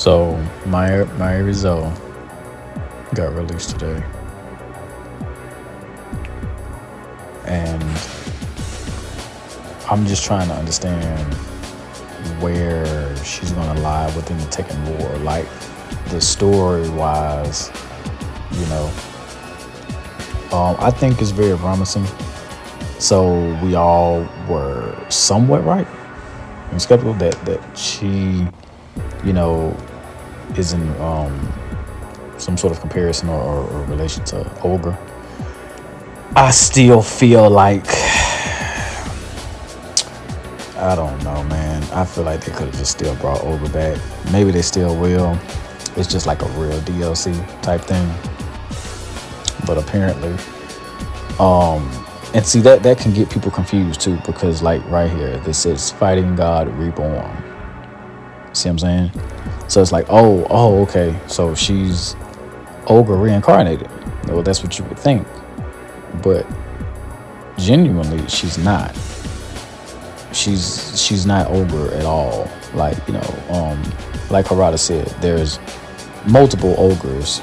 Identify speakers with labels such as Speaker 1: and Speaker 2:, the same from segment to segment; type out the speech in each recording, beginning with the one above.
Speaker 1: So Miary got released today, and I'm just trying to understand where she's gonna lie within the Tekken lore, like the story wise. You know, I think it's very promising. So we all were somewhat right and skeptical that she, you know, is in some sort of comparison or relation to Ogre. I still feel like I don't know, man. I feel like they could have just still brought Ogre back. Maybe they still will. It's just like a real DLC type thing. But apparently, and see that can get people confused too, because like right here, this says Fighting God Reborn. See what I'm saying? So it's like, okay. So she's Ogre reincarnated. Well, that's what you would think. But genuinely, she's not. She's not Ogre at all. Like, like Harada said, there's multiple ogres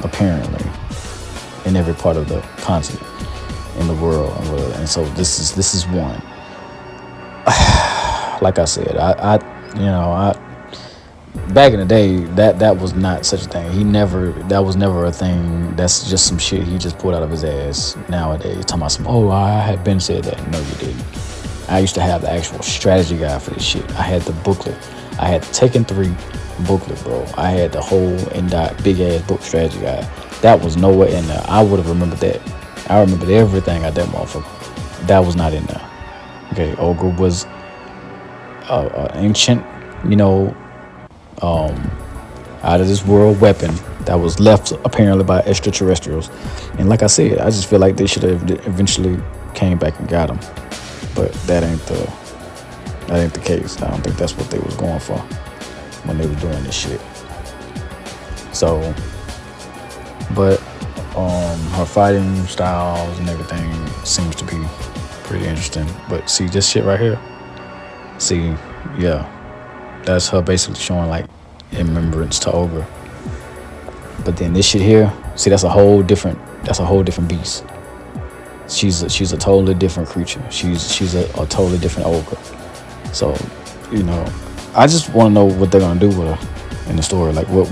Speaker 1: apparently in every part of the continent, in the world, and so this is one. Like I said, I back in the day, that was not such a thing. That was never a thing. That's just some shit he just pulled out of his ass nowadays. Talking about some, I had been said that. No, you didn't. I used to have the actual strategy guide for this shit. I had the booklet. I had the Tekken 3 booklet, bro. I had the whole big ass book strategy guide. That was nowhere in there. I would have remembered that. I remembered everything at that motherfucker. That was not in there. Okay, Ogre was ancient, out of this world weapon that was left apparently by extraterrestrials. And like I said, I just feel like they should have eventually came back and got him. But that ain't the case. I don't think that's what they was going for when they were doing this shit. So, but her fighting styles and everything seems to be pretty interesting. But see this shit right here? See, yeah. That's her basically showing like remembrance to Ogre. But then this shit here, see, that's a whole different beast. She's a totally different creature. She's a totally different Ogre. So, I just want to know what they're gonna do with her in the story. Like what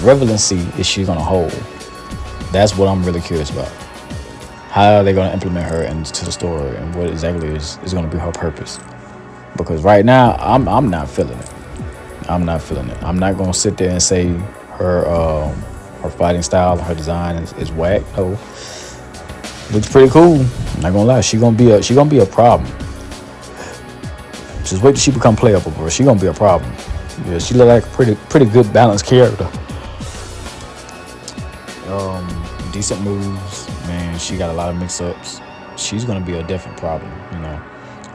Speaker 1: relevancy is she gonna hold? That's what I'm really curious about. How are they gonna implement her into the story, and what exactly is gonna be her purpose? Because right now, I'm not feeling it. I'm not feeling it. I'm not gonna sit there and say her fighting style, her design is whack. No, looks pretty cool. I'm not gonna lie. She gonna be a problem. Just wait till she become playable, bro. She gonna be a problem. Yeah, she look like a pretty good balanced character. Decent moves, man. She got a lot of mix-ups. She's gonna be a definite problem.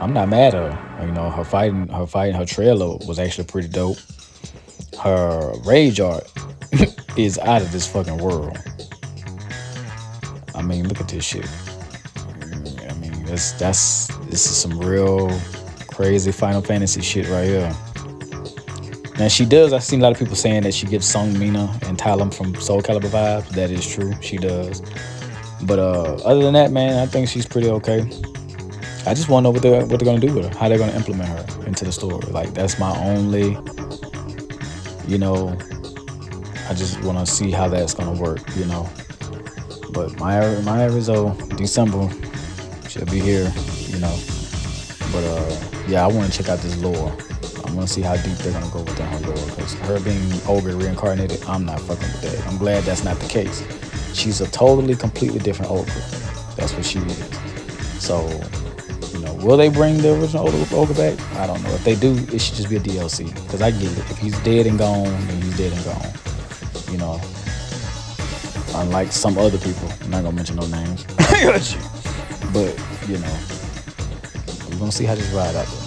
Speaker 1: I'm not mad at her. Her fighting, her trailer was actually pretty dope. Her rage art is out of this fucking world. I mean, look at this shit. I mean, this is some real crazy Final Fantasy shit right here. Now she does. I've seen a lot of people saying that she gives Sung Mina and Talum from Soul Calibur vibes. That is true. She does. But other than that, man, I think she's pretty okay. I just want to know what they're gonna do with her. How they're gonna implement her into the story. Like, that's my only. I just want to see how that's gonna work. But my result December, she'll be here. But yeah, I want to check out this lore. I want to see how deep they're gonna go within her lore, because her being Ogre reincarnated, I'm not fucking with that. I'm glad that's not the case. She's a completely different Ogre. That's what she is. So, will they bring the original Ogre back? I don't know. If they do, it should just be a DLC. Because I get it. If he's dead and gone, then he's dead and gone. Unlike some other people, I'm not gonna mention no names. But we're gonna see how this ride out there.